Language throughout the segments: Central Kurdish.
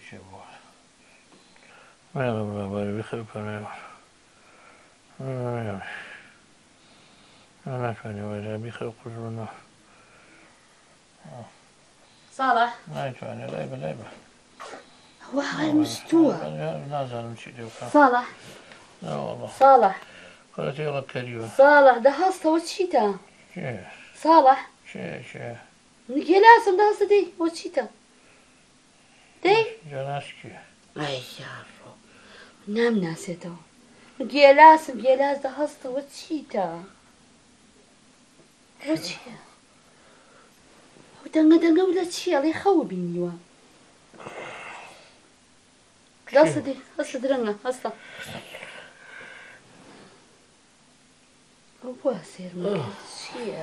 شيء ما يلا بخير كمان أنا فاني ولا بخير قرنا صالح ما يفاني لعبة هو هاي مستوى نازل نشيل صالح لا والله صالح قالت يلا كريمة صالح ده هسه وتشيتا شيء صالح شيء نجي ده هسه دي وتشيتا دي جناشكي أي يا رب نام ناسيته جيلاس ده هسه وتشيتا وتشي ودنقا ولا تشي الله يخوبيني وا هسه درنقا هسه هو سير ما شي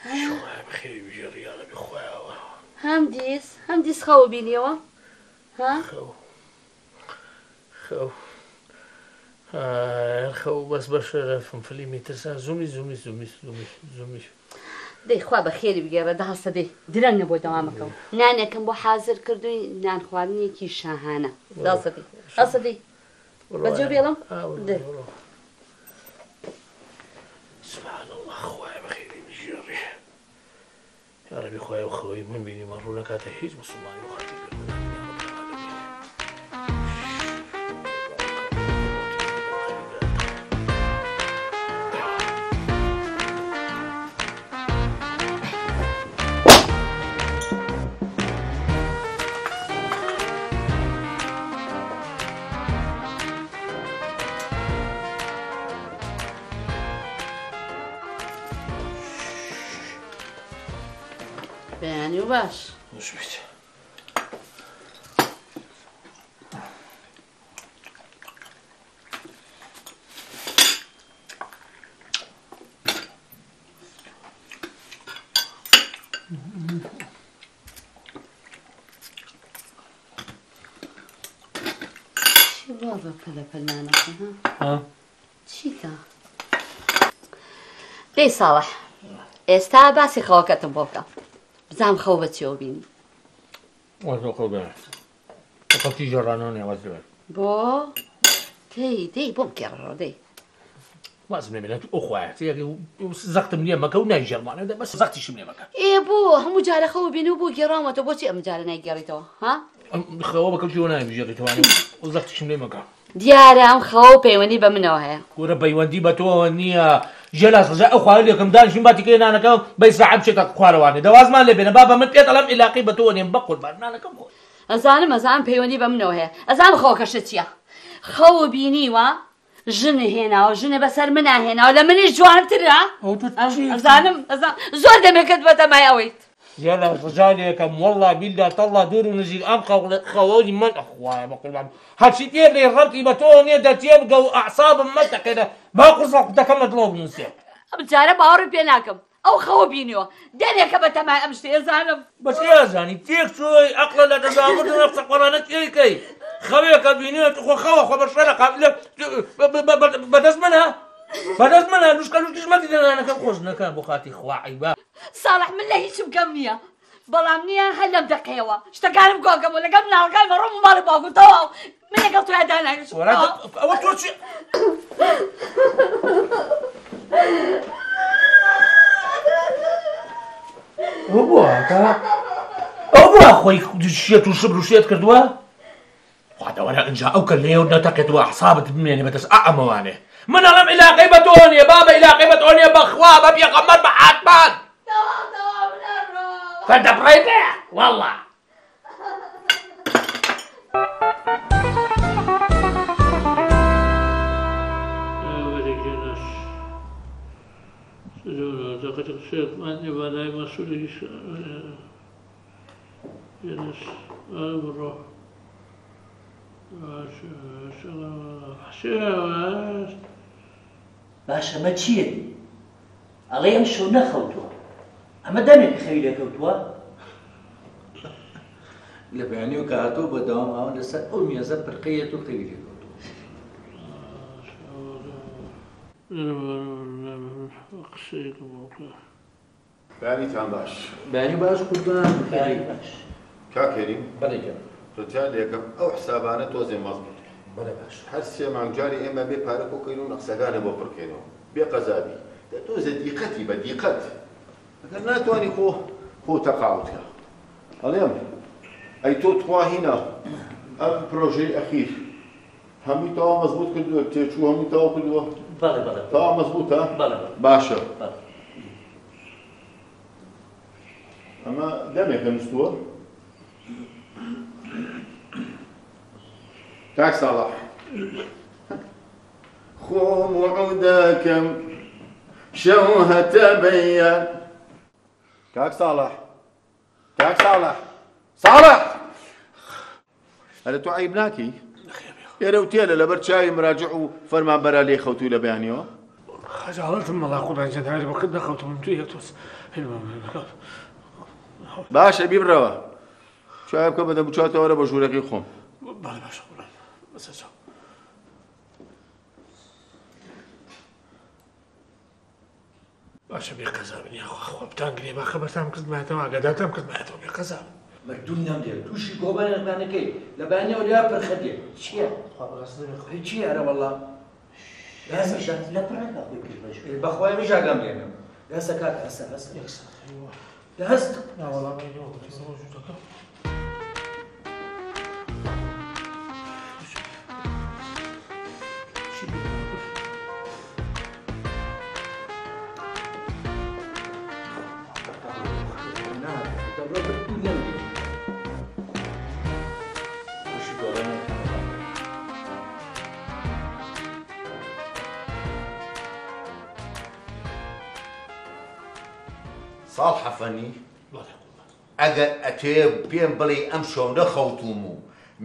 شو بخير بجري أنا بخواه همديس خوبيني وا ها خو بس بشر في المتر زومي دي خوا بخير بگێڕە ده هەستە دەی درەنگە بۆ دەوامەکەم نانێکم بۆ حازر کردووی نان خواردنێکی شاهانە هەستە دەی بەجێ بێڵم سبحان الله خوای بخیری بژێڕێ یا ربی خوای و خەوەی من بینی مەڕوو نەکاتە هیچ مسلمانی و خەڵکی بەیانی و باش خوش بیت چی وا بە پەلەپەلانەکە ها چیتە دەی ساڵح ئێستا باسی خەوەکەتم بۆ بکە بزانم خەو بە چێوە بینی وەزۆ خەو بێنە خەڵکی ژێڕانەوە نێوەز لێ بۆ دەی بۆم گێڕەوە دەی وازم نێمێنێت ئەو خوایە زەختم نییە مەکە و نایژێڕمانە بەس زەختیشم لێ مەکە بۆ هەموو جارە خەوە بینی و بۆ گێڕامەوە بۆچی ئەم جارە نایگەڕیتەوە ها خەوە بەکەوتیەوە نایبژێڕیتەوانێ و زەختیشم لێ مەکە دیارە ئەم خەوە پەیوەندی بە منەوە هەیە وەرە پەیوەندی بە تۆەوە نییە ژێلاس ڕژە ئەو خوای لێکم دانیشتین باتیکەی نانەکەم بەی ساعەت بچێتە خوارەوانێ دەوازمان لێ بێنە بابە من پێت ئەڵەم عیلاقی بە تۆ نێم بە قوربان نانەکەم خۆ ئەزانم پەیوەندی بە منەوە هەیە ئەزانم خەوەکەشە چییە خەوە بینیوە ژنە هێناوە ژنە بەسەر منە هێناوە لە منیش جوانترە ئەزانم زۆر دەمێکت بە تەمای ئەوەیت ژێلاس ڕژالێکم وەڵڵا بیللا تەڵڵا دوور و نزیک ئەم خەوەی من ئەخوایە بە قوربان هەرچی تێ لێ ڕەتی بە تۆ نییە دەچێ بگە و ئەعسابم مەتەقێنە با قورسە قوتەکەم لە دڵۆ بنووسێ ئەم جارە باوەڕی پێ ناکەم ئەو خەوە بینیوە دەرێکە بە تەمای ئەم شتێ ئەزانم بەچی ئازانی تێک چۆی ئەقلە لە دەزاوردن نەفسە قۆرانە تێیکەی خەوێکە بینێت خۆ خەوە خۆ بە شەرە قابلە بەدەست منە دوشکەش مەتی دەنانەکەم خۆش نەکەم بۆ خاتی خوا عیبا ساڵح من لە هیچم کەم نییە بەڵام نییە هەر لەم دەقەیەوە شتەکانم گۆگەم و لەگەڵ ناوەکان بە ڕۆم ماڵی باوکوتەوە من لەگەڵ تۆ دانایش ئەوە تۆ چی ئەو بووە خۆی شێت و شبر و شێت کردووە خوادەوەرە ئەنجا ئەو کە لێو نەتەقێتەوە حسابت بمێنێ بەدەست ئەمەوانێ من ئەڵەم عیلاقەی بە تۆ نییە بابە عیلاقەی بە تۆ نییە بەخوا بە پێغەمبەر بە عاتمان فدەبڕێتێ وەڵڵا من بالای مسئولی باشە ئەمە چییە ئەڵێ ئەم شەو نەخەوتووە ئەمە دەمێک خەوی لێکەوتووە لە بەیانی و کە هاتۆ بەدەوام ئەوە لەسەر ئەو میێزە پرقەیەت و خەوی لێکەوتووە بەیانیتان باش بەیانی باش قوربان بەیانی باش کاکەریم بەڵێ ڕجالێکم ئەو حسابانە تۆزێ مەزبوط بەڵێ باش هەر سێ مانگجاری ئێمە بێ پارە بۆکەین و نەخسەگانە بۆ پڕکەینەوە بێ قەزابی دەتۆزە دیقەتی بە دیقەت ئەگەر ناتوانانی خۆ تەقاوتکە هەڵێم ئەی تۆ تواهینە ئەم پرۆژەی ئەخیر هەمووی تەوا مەزبوط کردووە تێچوو هەمووی تەوا کردووە بەڵێ بەڵێ تەوا مەزبوطە بەڵێ باشە ئەمە دەمێکە نووسووە کاک ساڵح خۆم وعودەکەم شەو هەتە بەیان کاک ساڵح ساڵح هەرە تۆ عیب ناکەی ئێرە و تێلە لەبەر چاوی مراجع و فەرمانبەرە لێ خەوتووی لە بەیانیەوە خەجاڵەتم مەڵا قوربان جان هەر وەقت نەخەوتم توی یەک تۆس باشە بیبڕەوە چای بکە بەدە بچاتەوەرە بە ژوورەکەی خۆم بەڵێ باشە قوربان بەسەر چاو باشە بێ قەزابن یاخوا بتانگرێ باخە بەتام کردمایەتەوە ئاگادارتان کردمایەتەوە بێ قەزاب مردوونیان دێت تووشی گۆبانەکانەکەی لە بانیەوە لیا پرخەدێ چییە؟ چییە ئەرە وەڵا؟ لە پڕێکە خۆی کرد بەش بەخوای میژاگەم لێنم دەستە کاک هەستە هەست ساڵح حەفەنی ئەگەر ئەتێ پێم بڵێ ئەم شەو نەخەوتوم و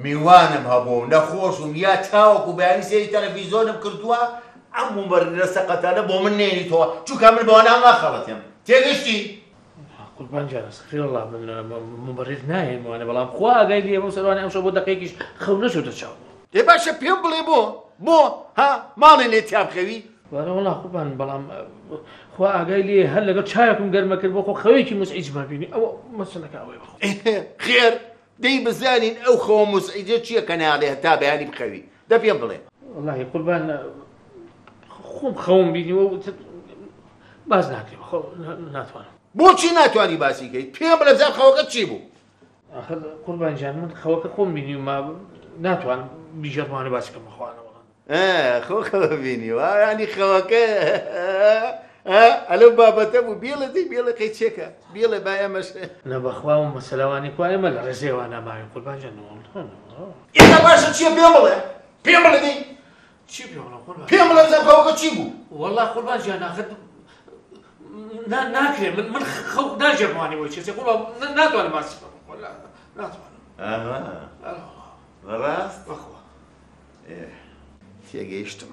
میوانم هەبوو نەخۆشم یا چاوەکو بەیانی سێری تەلەڤیزۆنم کردووە ئەم مومبەرە سەقەتانە بۆ من نێنیتەوە چونکە من بەوانە ناخەڵەتێم تێگەشتی قوربان جان سەخیرەڵڵا من مبەرر نایەم وانە بەڵام خوا ئاگای لێ بۆ سەروانە ئەم شەو بۆ دەقەیەکیش خەو نەچۆتە چاو ئێ باشە پێم بڵێ بۆ ها ماڵێ لێ تیابخەوی وانە وەڵا قوربان بەڵام خوا ئاگای لێ هەر لەگەڵ چایەکم گەرمە کرد بۆ خۆ خەوێکی موسعیجمە بینی ئەوە مەسەلەکە ئەوەی بخۆ خێر دەی بزانین ئەو خەوە موسعیجە چییە کە ناڵێ هەتا بەیانی بخەوی دە پێم بڵێ وەڵاهی قوربان خۆم خەوم بینیوە باز ناکرێ خۆ ناتوانم بۆچی ناتوانی باسی کەیت پێم بڵێ بزان خەوەکە چی بوو آخر قوربان جان من خەوەکە خۆم بینی و ما ناتوانم بیژەڕوانە باسی کەم بخوانە خۆخەوە بینیوە ینی خەوەکە ئەلە بابەتە بوو بێڵە دەی بێڵەکەی چێکە بێڵێ با ئێمەش نەبەخوا و مەسەلەوانی کوایە مە لە ڕێزێوان ناماوی قوربان جان ئێستا باشە چییە پێم بڵێ پێم بڵێ دەی چی پێوەڵە قوربان پێم بڵێ بزان خەوەکە چی بوو وەڵا قوربان جان آخر ناکرێ من خەو ناژێڕوانی بۆی چێ قوربان ناتوانم باسی بکەم ناتوانم بەڕاست بەخوا تێگەیشتم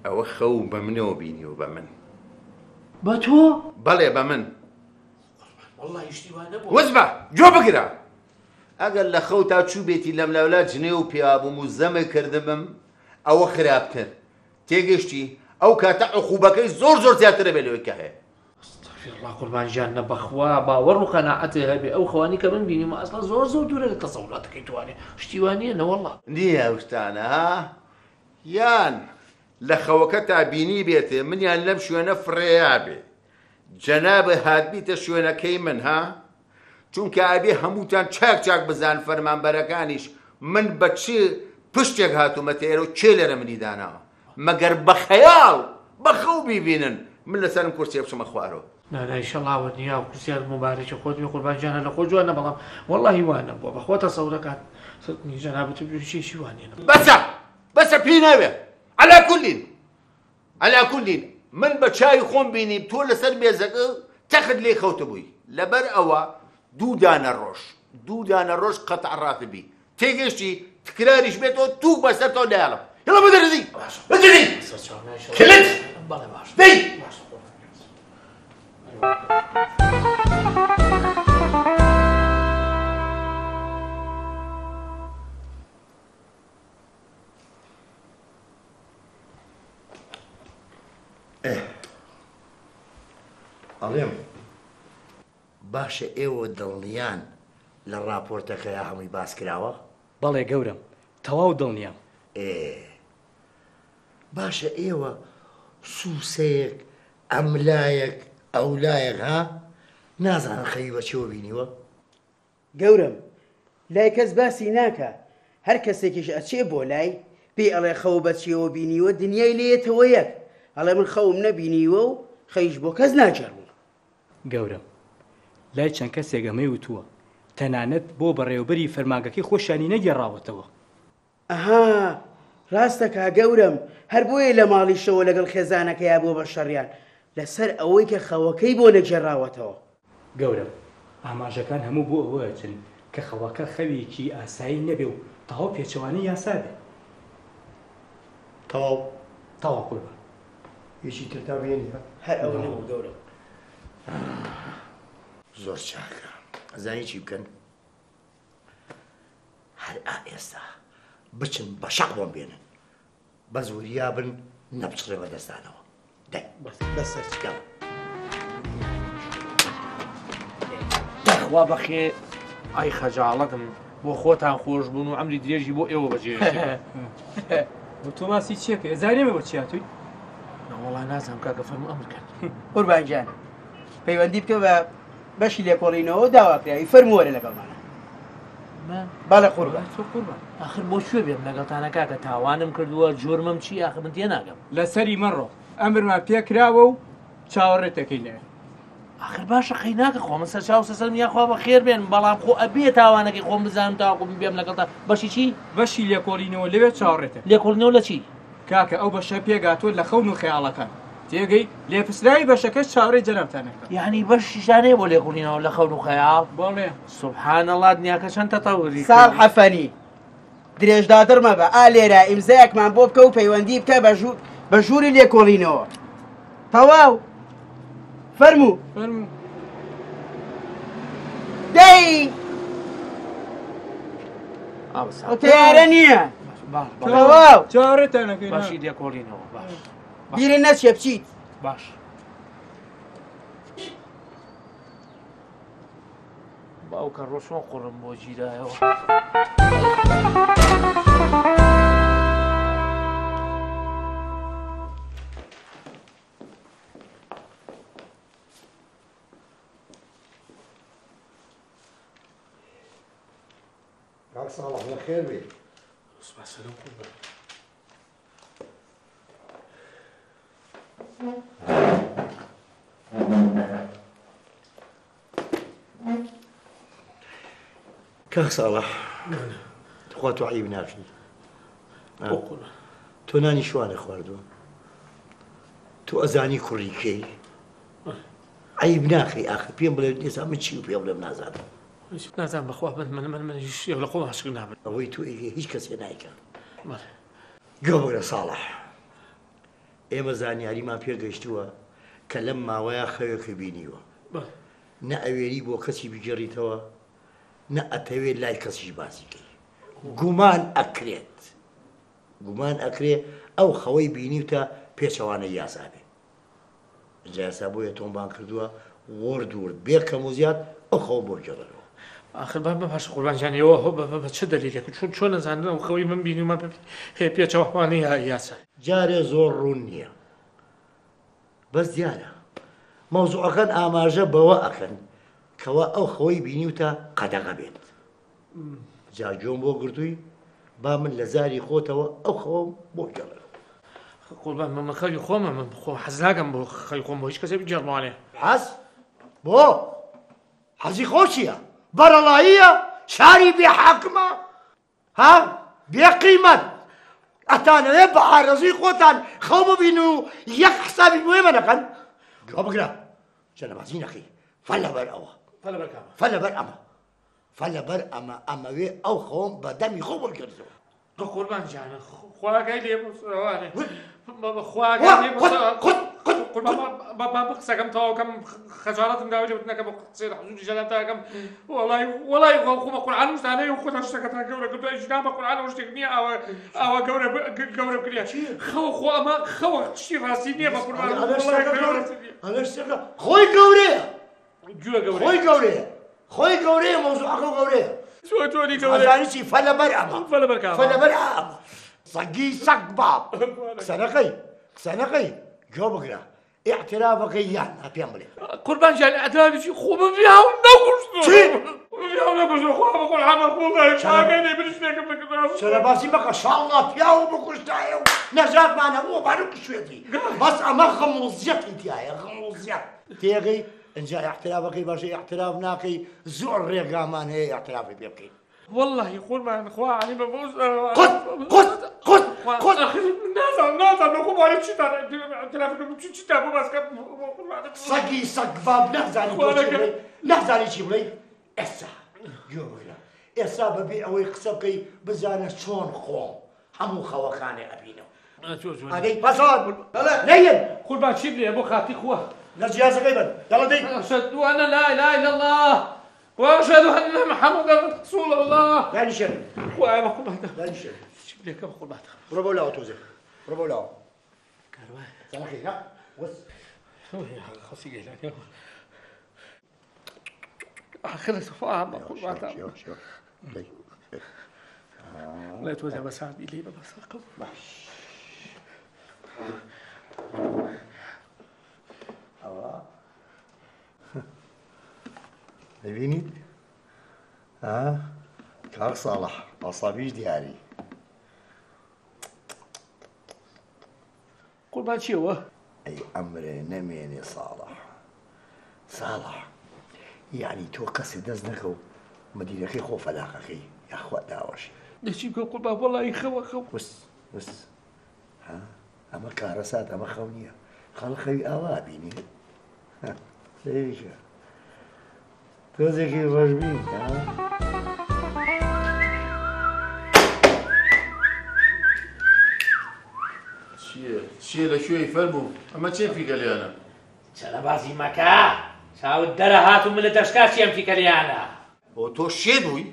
ئەوە خەو بە منەوە بینیوە بە من بە تۆ بەڵێ بە من وەڵڵا هیچیوان نەبوو وەزبە جۆ بگرە ئەگەر لە خەو تا چوو بێتی لەم لەولا جنێ و پیابووم و زەمە کردبم ئەوە خراپتر تێگەشتی ئەو کاتە عقوبەکەی زۆر زیاترە بێ لەوەی کە هەیە استەغفیرڵڵا قوربان جان نەبەخوا باوەڕ و قەناعەتێ هەبێ ئەو خەوانی کە من بینیمە ئەسڵا زۆر دوورە لە تەسەوڵاتەکەی توانێ شتیوانیە نەوەڵڵا نییە ئەو شتانە ها یان لە خەوەکە تا بینی بێتێ منیان لەم شوێنە فڕێیا بێ جەنابە هاتبیتە شوێنەکەی من ها چونکە ئابێ هەمووتان چاک بزان فەرمانبەرەکانیش من بە چ پشتێک هاتوومەتە ئێرە و چێ لێرە منی داناوە مەگەر بە خەیاڵ بە خەو بیبینن من لەسەرم کورسێ بچمە خوارەوە نانایشەڵاوە نیا و کورسیار مبارەکی خۆت بێ قوربان جانە لە خۆ جوانە بەڵام وەڵڵاهی وانە بووە بەخۆ تەسەوڕەکان جەنابەت چێشی وانێ بەسە پێی ناوێ ئەلا کولین من بە چای خۆم بینیم تۆ لەسەر مێزەکە تەخت لێ خەوتە بووی لەبەر ئەوە دوو دانە ڕۆژ قەتع ڕاتبی تێگەشتی تکراریش بێتەوە توو بەسەر تۆ دایڵم هێڵە بەدەرەدی بەدەری کلت دەی ئەڵێم باشە ئێوە دڵنیان لە ڕاپۆرتەکەی هەمووی باس کراوە؟ بەڵێ گەورم تەواو دڵنیام. باشە ئێوە سووسەیەک ئەملایەک ئەولایەک ها نازانن خەوی بەچێوە بینیوە؟ گەورم لای کەس باسی ناکە، هەر کەسێکیش ئەچێ بۆ لای پێی ئەڵێ خەو بەچێوە بینیوە دنیای لێتەوە یەک، ئەڵێ من خەوم نەبینیوە و خەیش بۆ کەس ناجەڕوو. گەورم لای چەند کەسێک ئەمەی وتووە تەنانەت بۆ بەڕێوەبەری فەرمانگەکەی خۆشیانی نەگەڕاوەتەوە. ئەها ڕاستە کا گەورم، هەر بۆیە لە ماڵیشەوە لەگەڵ خێزانەکەیا بۆ بە شەڕیان لەسەر ئەوەی کە خەوەکەی بۆ نەگەڕاوەتەوە. گەورم ئاماژەکان هەموو بۆ ئەوەچن کە خەوەکە خەوێکی ئاسایی نەبێ و تەواو پێچەوانی یاسا بێ. تەواو قوربان. هیچی تر تا بێنی هەر ئەوە نەبوو گەورم. زۆر چاکە. ئەزانی چی بکەن؟ هەر ئێستا بچن بە شەق بۆم بێنن، بە زوریا بن نەبچڕێ بە دەستانەوە. دەی بەسەر چکەم. دەخوا بەخێ ئای خەجاڵەتم بۆ خۆتان خۆش بوون و ئەمری درێژی بۆ ئێوە بەجێ. بۆ تۆ ماسی چیەکە ئەزانێمە بۆ چیاتووی؟ وەڵا نازانم کاکە فەرموو ئەمر کرد. قوربان گیان پەیوەندی بکە بە بەشی لێکۆڵینەوە داواکراوی فەرمووەرە لەگەڵمانە. بەڵێ قوربان. ئاخر بۆ کوێ بێم لەگەڵتانە کاکە تاوانم کردووە جۆرمەم چی ئاخر من تێ ناگەم. لەسەری مەڕۆ ئەمرمان پێکراوە و چاوەڕێتەکەی لێ. آخر باشە خەی ناکە خۆ من سەر چاو سەسەرم یاخوا بە خێر بێن، بەڵام خۆ ئەبێ تاوانەکەی خۆم بزانم تاواکو بێم لەگەڵتا. بەشی چی؟ بەشی لێکۆڵینەوە لەوێ چاوەڕێتە. لێکۆڵینەوە لە چی؟ کاکە ئەو بەشە پێگاتوە لە خەون و خەیاڵەکان تێگەی لێپسراوی بەشەکەش چاوەڕێی جەنابتانەکە. یعنی بەشیشانەیە بۆ لێکۆڵینەوە لە خەون و خەیاڵ؟ بەڵێ. سوبحان الله دنیاکە چەند تەتەوری. ساڵ حەفەنی درێژدادڕ مەبە ئا لێرە ئیمزایەکمان بۆ بکە و پەیوەندی بکە بە ژووری لێکۆڵینەوە. تەواو فەرموو. دەی تیارە نییە. تەواو چاوەڕێتانەکەی. باشی لێکۆڵینەوە باش. بیری نەچێ بچیت. باش. باوکە ڕۆشن قوڕم بۆ گیرایەوە. کاک ساڵح بەخێر بێ. سپاسەکەم قوربان. کاک ساڵح خوا تۆ عیب ناکەی. تۆ نانی شوانە خواردووە، تۆ ئەزانی کوڕیکەی عیب ناکەی. ئاخر پێم بڵێ ئێستا من چی و پێ بڵێم نازانم. نازانم بەخوا من شێو لە خۆم عاشق نابن. ئەوەی تۆ هیچ کەسێ نایکە. گوێ بگرە ساڵح، ئێمە زانیاریمان پێگەیشتووە کە لەم ماوەیە خەوێکە بینیوە، نە ئەوێری بۆ کەسی بگەڕیتەوە نە ئەتەوێت لای کەسیش باسیکەی. گومان ئەکرێ ئەو خەوەی بینیوتە پێچەوانە یاسا بێ. جا یاسا بۆیە تۆمبان کردووە وەرد بێ کەم و زیاد ئەو خەوە بۆ گەڕەوە. آخر باش قوربان جانیەوە بە چه دلیلێک چۆن نەزانم ئەو خەوەی من بینیومە پێچەوانەی یاسا. جارێ زۆر ڕوون نییە، بەس دیارە مەوزوعەکان ئاماژە بەوە ئەکەن کەوا ئەو خەوەی بینیوتە قەدەغە بێت. جا گوێم بۆ گرتووی با من لە زاری خۆتەوە ئەو خەوەم بۆ گەڕێەوە. قوربان من خەوی خۆمە، من خۆ حەز ناکەم بۆ خەوی خۆم بۆ هیچ کەسێک بگەڕمانێ. حەز؟ بۆ؟ حەزی خۆ چییە؟ بەرەڵاییە؟ شاری بێحاکمە؟ ها؟ بێقیمەت؟ ئەتانەوێت بە ئارەزوی خۆتان خەو ببین و یەک حسابی بۆ ئێمە دەکەن؟ گوێ بگرە، جەنەبازی نەکەی، فەل لەبەر ئەوە، فەل لەبەر ئەمە ئەمەوێ ئەو خەوم بە دەمی خۆ وەرگرتەوە. قوربان جانە خواگەی لێ بسەوانێ بە قسەکەم تەواوکەم خەجاڵەتم داوێت نەکەم بە قسەی حەزوری ژەلاتاکەم. وەڵای خۆمە قورئان وشتانەی و خۆتا شتەکەتا گەورە کردووە ئیشنا بە قورئان و شتێک نییە ئەوە گەورە بکرێ. خەوە خۆ ئەمە خەوە شتی ڕاستی نییە بە قوربان. خۆی گەورەیە، گوێ گەورەیە. خۆی گەورەیە. خۆی گەورەیە مۆزوعەکە گەورەیە چۆنی گەورە ئازانی چی فەلەبەر ئەمە فەلەبەر ئەمە سەگی سەگ باب قسەنەکەی گوێ بگرە ئیعترافەکەی یان پێم بڵێ قوربان جان ئەترافی خۆ بڤیاو نەکوشت چرا باسی مەکە شاڵڵا پیاوە بکوشتایە و نەژاتمانە بۆ بارو کوشتێتی بەس ئەمە خەموزیەتی تایە خەموزیەت تێگەی اینجا احترافەکەی باشە احتراف ناکەی زۆر ڕێگامان هەیە احترافی پێ بکەین والله قوربان خوا علی بەبوس قوت نازانم خۆ بارێ چیتان چیتا بۆ باسکە سەگی سەگ باب نەزانی چی بڵێ ئێستا گوێ بگرە ئێستا بەبێ ئەوەی قسە بکەی بزانە چۆن خۆم هەموو خەوەکانێ ئەبینەوە ئەگەی پەسان نەیەن قوربان چی بڵێ بۆ خاتی خوا لە جیازەکەی بن دەڵە دەی أشهد أن لا إله إلا الله وأشهد أن محمدا رسول الله لا نشێن خوایە بە قوربان لا نشێن چی بڵێکە بە قوربان بڕۆ بۆ لاوە تۆزێ بڕۆ بۆ لاوە زەمەخێ وەس خەسی گەیلانی آخر سفاهم بە قوربان لا توزع بساعد إلي ببساقم دەبینیت؟ کاک ساڵح ئاسابیش دیاری قوربان چیەوە؟ ئەی ئەمرێ نەمێنێ ساڵح یعنی تۆ کەسێ دەست نەکە و مدیرەکەی خۆ فەلاقەکەی یاخوا داوەشی دەچی بکە قوربان وەڵی خەوە وس ئەمە کارەسات ئەمە خەو نییە خەڵخەوی ئاوا بینی سەیریکە تۆزێکی ڕۆژبین چییە لە شوێی فەرموو ئەمە چێ فیکەلیانە چەرە بازی مەکە چاوت دەرە هات و من لە دەشکا چیم فیکەلیانە بۆ تۆ شێ بووی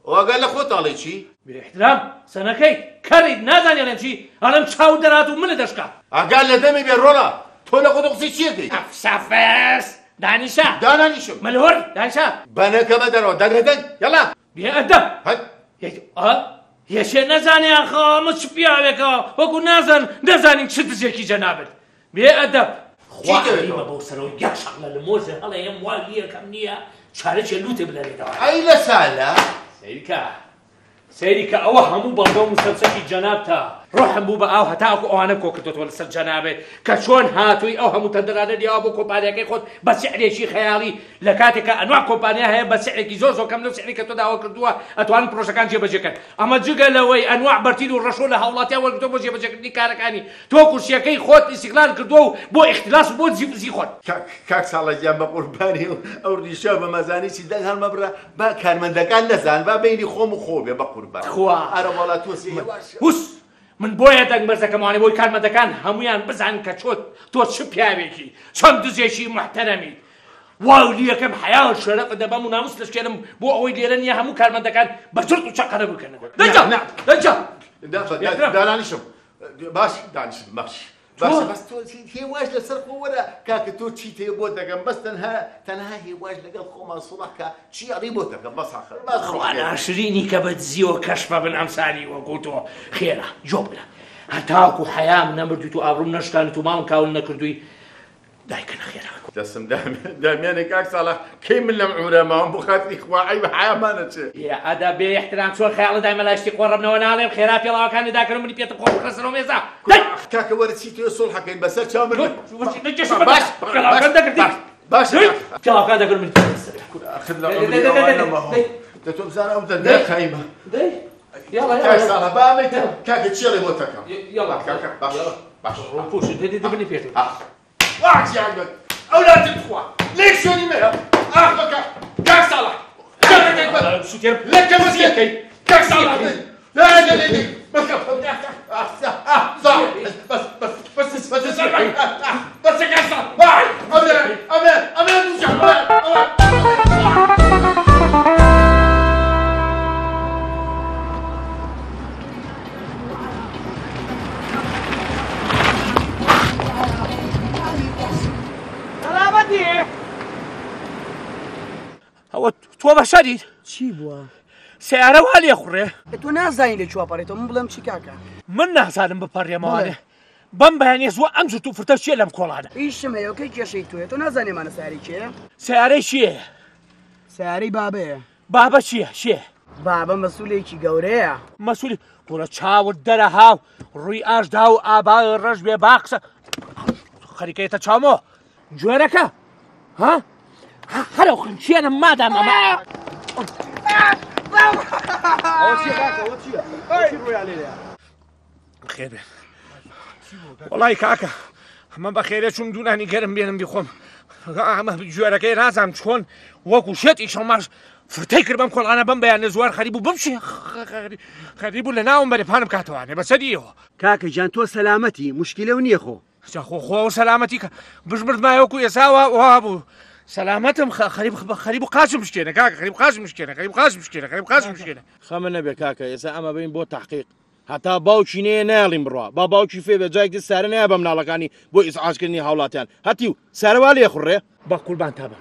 ئەوگەر لە خۆتاڵێ چی بێحترام سەنەکەی کەڕیت نازانیانە چی ئەڵەم چاو دەرات و من لە دەشکا ئەگەر لە دەمێ بێ ڕۆڵە تۆ لە خۆت قسەی چیەکەی سەفەس دانیشە دانانیشم مەلهۆر دانیشە بەنەکەمە دەرەوە دەگرەدەن یەڵا بێئەدەب یەشێ نەزانیان خەمە چ پیاوێکەوە وەکو نەزانین چ دزێکی جەنابێت بێئەدەب خواریمە بەو سەرەوە یەک شەقلە لە مۆزە هەڵە ئەم والی یەکەم نییە چارەکێ لوتێ بلەرێتەوە ئەی لە سالە سەیریکە ئەوە هەموو بەڵگە و مسەلسەکی جەنابتە ڕۆحم بوو بە ئاو هەتاکو ئەوانە کۆکردەوە لەسەر جەنابێ کە چۆن هاتووی ئەو هەموو تەندرانە دیاوە بۆ کۆمپانیەکەی خۆت بە سعرێکی خەیاڵی لە کاتێکە ئەنواع کۆمپانیا هەیە بە سعرێکی زۆر کەم لەو سعری کە تۆ داوا کردووە ئەتوانن پرۆژەکان جێبەجێکەن ئەمە جگە لەوەی ئەنواع بەرتیل و ڕەشۆ لە هاوڵاتیان وەرگرتووە بۆ جێبەجێکردنی کارەکانی تۆ کورسیەکەی خۆت ئیستیقلال کردووە و بۆ اختلاس و بۆ زی خۆت کاک ساڵە گیان بە قوربانی ئەو ریشە بە مەزانیی دەنگ هەڵمە بڕە با کارمەندەکان نەزان با بینی خۆم و خۆ بێ بە قوربان ئەرە وڵات تۆسی وس من بۆیە دەنگ بەرزەکەمانێ بۆی کارمەندەکان هەمویان بزان کە تۆ چ پیاوێکی چەند دزێکی محتەرەمی واولی یەکەم حیا و شەرەفە دەبەم و ناموس لەشکێنم بۆ ئەوەی لێرە نییە هەموو کارمەندەکان بە جرد و چەقەرە بکەنەوە دانانیشم باش دانیشم باش بەس تۆ هێواش لەسەر خۆ وەرە کاکە تۆ چیت هەیە بۆ دەگەم بەس تەنها هێواش لەگەڵ خۆمان سوڵەکە چیاڕی بۆ دەگەم بەس ناشرینی کە بە دزیەوە کەشفە بن ئەمسانی وەکو تۆ خێرا جۆ بکە هەتاکو حەیام نەمردویت و ئابڕوم نەشکانت و ماڵم کاول نەکردووی دایکەنە خێرا دەسم دامێنێ کاک ساڵە کەی من لەم عمرە ماوەم بۆ خاتری خواعی بە حیامانە چێ ئەدا بێ احترام چۆن خەیاڵە دایمە لاشتی قۆڕەبنەوە ناڵێم خێرا پێڵاوەکانی داکەن منی پێتە خۆ بخەسەرەوە مێزا کاکە وەرە چی تۆ سۆڵحەکەین بەسەر چاومر باش پێڵاوەکان دەکەن منی دەتۆ بزانە ئەو دەنگە قایمە کاک ساڵە با ئەمەیتە کاکە چێڵێ بۆ تەکەم یاڵا کاکە باش ڕۆپۆشت دەبنی پێت واقعیان بێت ئەولادت خوا لێک شوێنی مێ ئاخ بکە کاک ساڵە لەکە بەسیەکەی کاک ساڵە ئەوە تۆ بەشەری چی بووە؟ سیارە وا لێ خوڕێ تۆ نازانی لە چواپەڕێتەوە من بڵێم چی کاکە من نازانم بپەڕێمەوانێ بەم بەیانێ زووە ئەم زوو فرتە چیە لەم کۆڵانە ئیشم هەیەکەی کێشەی توێ تۆ نازانێمانە ساری کێە سیارەی چییە سیارەی بابەیە بابە چییە چیە بابە مەسوولێکی گەورەیە مەسوولی کوڕە چاوت دەرە هاو ڕووی ئاشدا و ئابای ڕەش بێ باقسە خەریکەیتە چاومۆ گوێرەکە ها هەرو خنچێنم مادام ئەمە خێر بێ وەڵی کاکە ئەمە بە خێرە چوم دوونانی گەرم بێنم بیخۆم ئەمە گوێرەکەی نازانم چۆن وەکو شێتی شەماش فرتەی کرد بەم کۆڵانە بەم بەیانە زوار خەریب و بمشێ خەریب بوو لە ناوم بەرێپانم کاتەوانێ بەسەریەوە کاکە جان تۆ سەلامەتی مشکلە و نییە خۆ خۆ سەلامەتی کە بژمرد مایوەکو ئێساوە وا بوو سەلامەتم خەریب و قاچم بشکێنە کاکە خەریب قاچم بشکێنە خەریب قاچم بشکێنە خەریب قاچم بشکێنە خەمە نەبێ کاکە ئێستا ئەمە بین بۆ تحقیق هەتا باوکی نەیە ناڵیم بڕوا با باوکی فێ بێ جایکی سارە نایە بە مناڵەکانی بۆ ئیسعاجکردنی هاوڵاتیان هەتی و سارەوا لێ خوڕێ بە قوربان تابە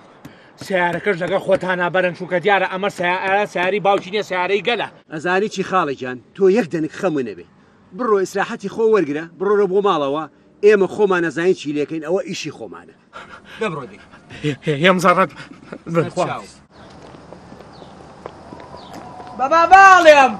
سیارەکەش لەگەڵ خۆتانە بەرن چووکە دیارە ئەمە سیاری باوکی نییە سیارەی گەلە ئەزانی چی خاڵێکیان تۆ یەک دەنگ خەمە نەبێ بڕۆ ئیسراحەتی خۆ وەرگرە بڕۆرە بۆ ماڵەوە ئێمە خۆمان نەزانین چی لێکەین ئەوە ئیشی خۆمانە دەبڕۆ دی هێم زەڕەت بەبا باڵێم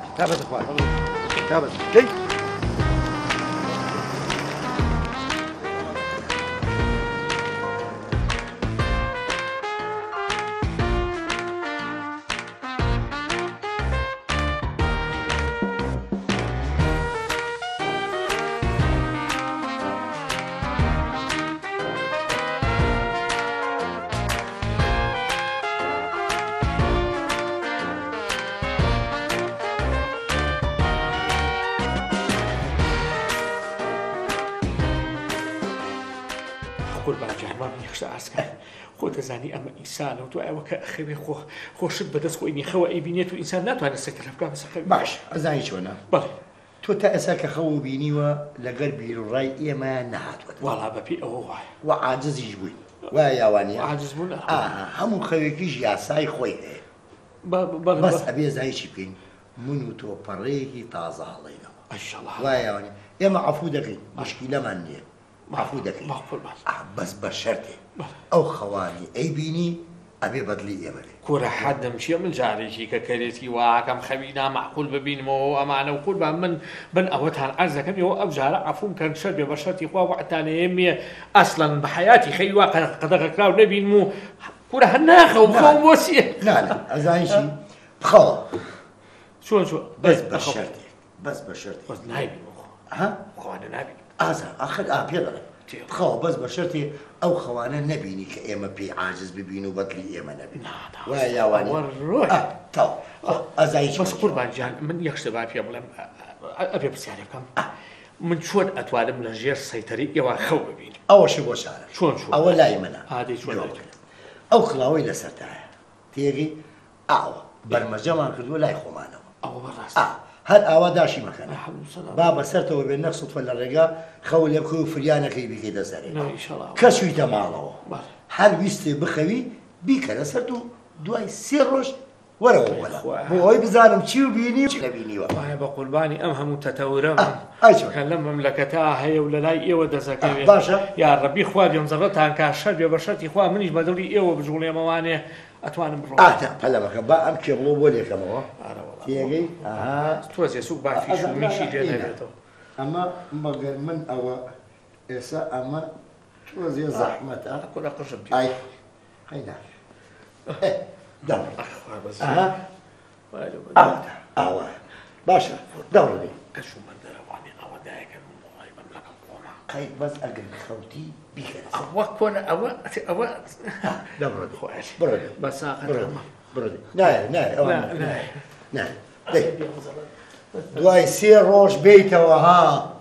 خۆ دەزانی ئەمە ئینسانە و دوایەوە کە ئەخەوێ خۆشت بەدەست خۆی نیخەوە ئەیبینێت و ئینسان ناتوانێت سەکر بکات بەسەر باش ئەزانی چۆنە بەڵێ تۆ تا ئێستا کە خەو بینیوە لەگەر بیرڕای ئێمە نەهاتوە وەڵا بەپی ئەوە وایە و عاجزیش بووین وای یاوانە عاجز بوون هەموو خەوێکیش یاسای خۆی هەیە بەس ئەبێ زای چی بکەین من و تۆ پەڕەیەکی تازە هەڵێنەوە وای یاوانە ئێمە عەفوو دەکەین مشکیلەمان نییە عەفوو دەکەین بەس بە شەرتێ ئەو خەوانی ئەیبینی ئەبێ بەدلی ئێمەێ کوورە حەدم چیە من جارێکی کە کەرێتی واکەم خەوی نامەعقول ببینمەوە ئەمانە و قوربان من ئەوەتان عەرز دەکەمەوە ئەو جارە عەفوم کەن شەر بێ بە شەرتی خوا وەعتانەیە مێ ئەسڵەن بە حەیاتی خەوی وا قەدەغەکراو نەبینم و کوورە هەر ناخەوم خەوم بۆ چییە ئەزانیشی بخەوە چۆن بەس بە شەرتێ بەس بە شەرتی نایبینەوە خۆوانە نابین ئازا ئاخر پێ دەڵێ بخەوە بەس بە شەرتی ئەو خەوانە نەبینی کە ئێمە پێی عاجز ببین و بەدلی ئێمە نەبین وای یاوانی ئەزایی بەس قوربان گیان من یەک شتە با پێ بڵێم ئەبێ پرسیارێ بکەم من چۆن ئەتوانم لە ژێر سەیتەری ئێوە خەو ببین ئەوەش بۆ چارە چۆن ئەوە لای منە چۆن ئەو خڵاوەی لەسەرتایە تێگەی ئاوە بەرمەجەمان کردووە لای خۆمانەوە ئەوە بەڕاست هەر ئاوا داشی مەکەنە با بەسەرتەوە بێ نەخسوتوە لە ڕێگا خەو لێ بخۆی و فریانەکەی بکەیتە سەرێ کە چوویتە ماڵەوە هەر ویستێ بخەوی بیکەرە سەر و دوای 3 ڕۆژ وەرەوە وەلا بۆ ئەوی بزانم چی و بینی و نەبینیوە وایە بە قوربانی ئەم هەموو تەتەورەم کە لەم مەملەکەتا هەیە و لە لای ئێوە دەزەکەوێت باشە یا ڕەبی خوا بێمزەڕەتان کا شەر بێ بە شەرتی خوا منیش بەدڵی ئێوە بجوڵێمەوانێ ئەتوانم بڕۆ پەلەمەکە با ئەم کێبڵۆ بۆ لێکەمەوە تێگەی تۆزێ سوک بافیش و میشی لێ دەبێتەوە ئەمە مەگەر من ئەوە ئێستا ئەمە تۆزێ زەحمەتە کوڕە قژم ئای هەینا ئاوا باشە دەوڕێ ئەشومە دەرەوانی ئەوەدایەکە وڵی بەم لەگەڵ خۆما قەیت بەس ئەگەر خەوتی بیکەرە ئەوە کۆنە ئەوە دەبڕێ خۆش بڕێ بە ساقە بڕێ نایە دوای 3 ڕۆژ بیتەوە ها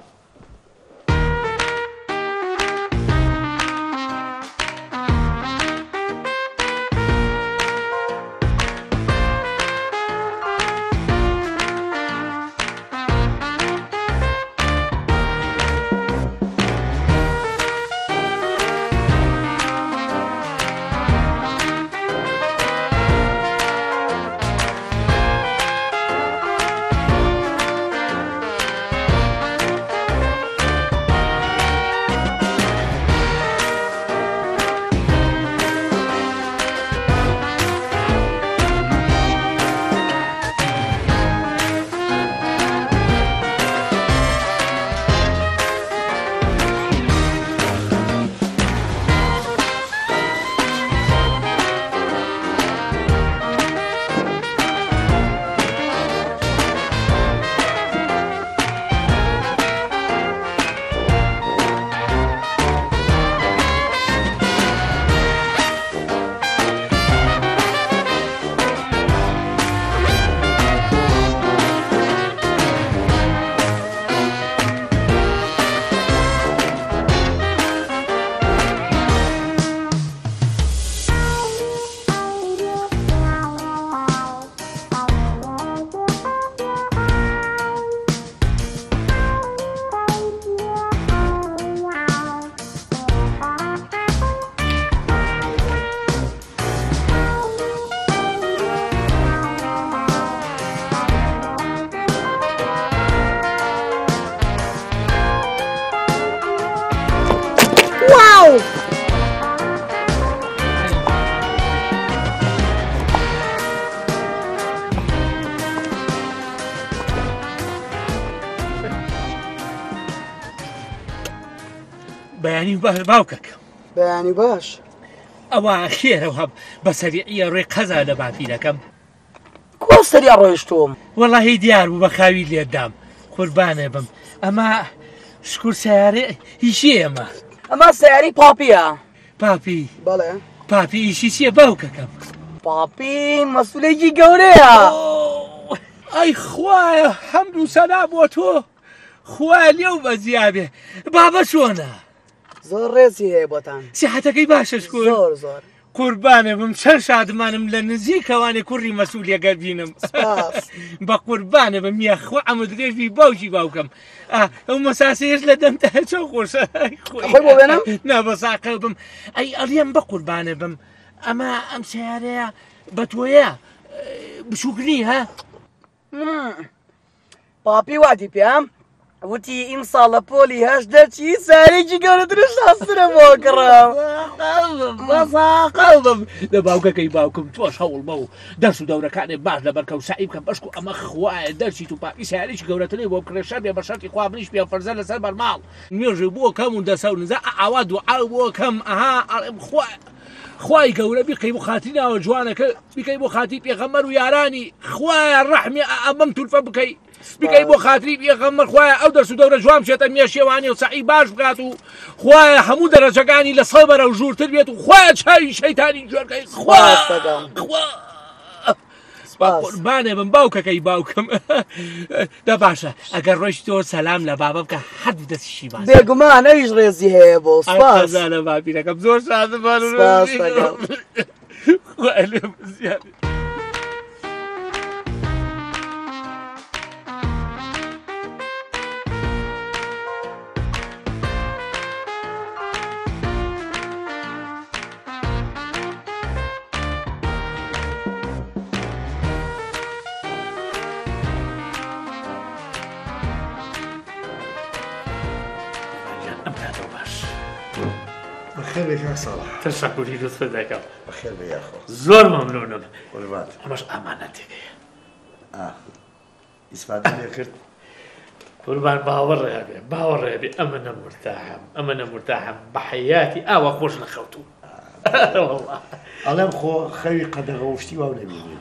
بەیانی باوکەکە بەیانی باش ئەوە خێرەوە بەسەریعە ڕێ قەزا لە باپیرەکەم کوا سەریا ڕۆیشتۆم وەڵاهی دیار بوو بە خاوی لێدام قوربانێ بم ئەمە شکور سیارێ هیچی ئەمە ئەمە سیاری پاپیە پاپی بەڵێ پاپی ئیشی چییە باوکەکەم پاپی مەسولێکی گەورەیە ئەی خوایە حەمد و سەنا بۆ تۆ خوایە لێو بەزیابێ بابە چۆنە زۆر ڕێزی هەیە بۆتان سیحەتەکەی باشە شکور زۆر زۆر قوربانێ بم چەند شادمانم لە نزیکەوانێ کوڕی مەسوولێگەر بینم بە قوربانێ بم یەخوا ئەمە درێژی باوکی باوکەم ئەو مەساسەیەش لە دەمتە چۆ خۆشە خۆی بۆ بێنم نابەساقە بم ئەی ئەڵێم بە قوربانێ بم ئەمە ئەم سیارەیە بە تۆیە بچووکنی ها پاپی واتی پێم وتی ئیم ساڵە پۆلی هەش دەرچی سارێکی گەورەترش ئاسترە بۆ کڕم بەساقەڵم لە باوکەکەی باوکم تۆش هەوڵ بە و دەرس و دەورەکانێ باش لە بەرکە و سعی بکەم بەشک و ئەمە خوایە دەرچیت و پاپی سیارێکی گەورەترێ بۆ بکرێشە بێ بە شەرتی خوا منیش پێ فەرزە لەسەر بەرماڵ نوێژی بۆ کەم و دەسە و نزە ئاوا دوعا بۆ کەم ئەها ئەڵێم خوای گەورە بیقەی بۆ خاتری ناوە جوانەکە بیکەی بۆ خاتی پێغەمبەر و یارانی خوایە ڕەحمی ئەمەم تولفە بکەی بکەی بۆ خاتری پێغەمبەر خوایە ئەو دەرس و دەورە جوان بچێتە مێشێوانی و سعی باش بکات و خوایە هەموو دەرەجەکانی لە سەڵ بەرە و ژوورتر بێت و خوایە چاوی شەیتانی جوێرکەی قوربانێ بم باوکەکەی باوکم دا باشە ئەگەر ڕۆیشت تۆ سەلام لە بابە بکە حەد دەستشی باش بێگومان ئەویش ڕێزی هەیە بۆ سپاس لە باپیرەکەم زۆر شادمان بخير بك يا صالح تشكري لطفا دەکەم بخير بك يا أخو زۆر مەمنونم قربان ئەمەش ئامانەتێکەیە ئیسفادە لێ کرد قوربان باوەڕێ بێ باوەڕێ بێ ئەمە نەمرتاحم بە حەیاتی ئاوا خۆش نەخەوتوو ئەڵێم خۆ خەوی قەدەغەوشتی واو نەبینی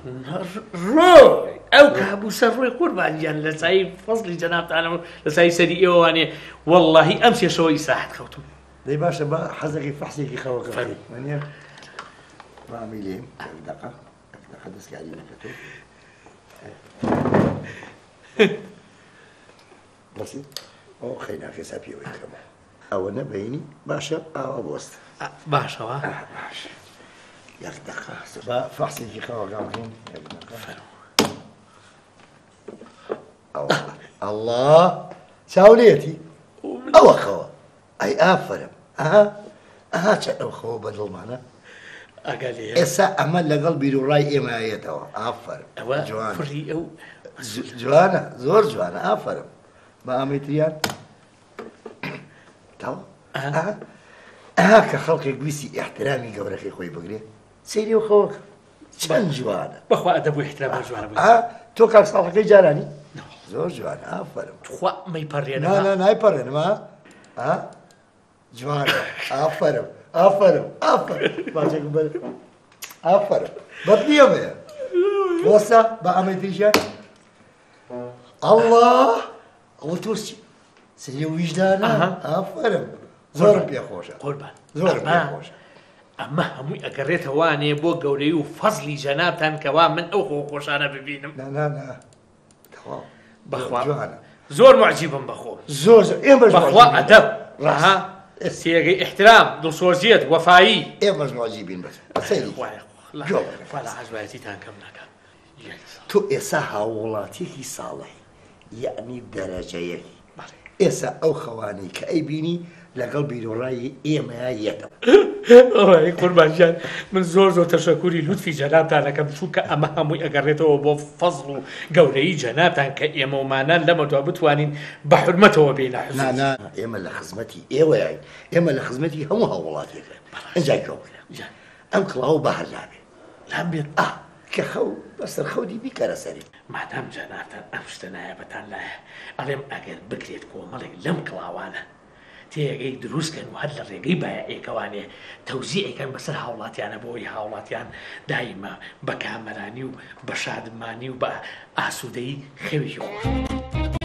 ڕۆی ئەو کابوو سەر ڕۆی قوربانیان لە چای فەزلی جەنابتانەوە لە چای سەری ئێوەوانێ وەڵڵاهی ئەم سێشەوەی ساحت خەوتوم دەی باشە بە حەزەکەی فەحسێکی خەوەکە وانە ڕامی لێم دەقە دەستکاری نەکەتۆ بەسی ئەو خەیناکە ساپیەوەی کەمە ئەوە نەبینی باشە ئاوا بۆست باشەوە باش یەک دەقە بە فەحسێکی خەوەکان بوون الله چاولێتی ئەوە خەوە ئەی ئافرم ئەها چەند ئەو خەوە بەدڵمانە ئێستا ئەمە لەگەڵ بیرروڕای ئێمایەتەوە ئافرم جوانە زۆر جوانە ئافرم بە ئامێتریان ئەها کە خەڵکێک گویستی ئیحترامی گەورەکەی خۆی بگرێ سەیری و خەوەکە چەند جوانە بەخوا ئەدەب و احترام جوانە تۆ کاک ساڵەکەی جارانی زۆر جوانە ئافرم خوا مەیپەڕێنە نایپەڕێنمە جوانە ئافرم باشێک بەر ئافرم بەدنیە بێ بۆستا بە ئەمەتریشان الله ئەوە تۆسی سەری ویژدانە ئافرم زۆرم پێخۆشە قوربان زۆر پێخۆشە ئەمە هەمووی ئەگەڕێتەوانێ بۆ گەورەی و فەزلی جەنابتان کەوا من ئەو خۆشانە ببینم بەخوا زۆر معجیبم بەخۆ زۆر ئێمەش بەخوا ئەدەب ڕەها سێگەی احترام دڵسۆزیەت وەفایی ئێمەش معجیبین بەس حەزایەتیتان کەم ناکەم تۆ ئێستا هاوڵاتیەکی ساڵحی یعنی دەرەجەیەکی ئێستا ئەو خەوانەی کە ئەیبینی لەگەڵ بیرۆڕایی ئێمەیەتەوە ڕای قوربانجان من زۆر تەشەکوری لوتفی جەنابتان دەکەم چونکە ئەمە هەمووی ئەگەڕێتەوە بۆ فەزڵ و گەورەی جەنابتان کە ئێمە ومانان لەمەتەوە بتوانین بە حورمەتەوە بێنە ئێمە لە خزمەتی ئێوەیین ئێمە لە خزمەتی هەموو هاوڵاتێکە ئەجا گەورە ئەم کڵاو بەهەرلابێ لام بێت کە خەو بەسەر خەوتی بیکەرە سەری مادام جەنابتان ئەم شتە نایە بەتان لایە ئەڵێم ئەگەر بکرێت کۆمەڵێک لەم کڵاوانە تێگەی دروستکەن و هەر لە ڕێگەی بایەکەوانێ تەوزیعەکەن بەسەر هاوڵاتیانە بۆی هاوڵاتیان دایمە بە کامەرانی و بە شادمانی و بە ئاسوودەی خەوێکی خۆش.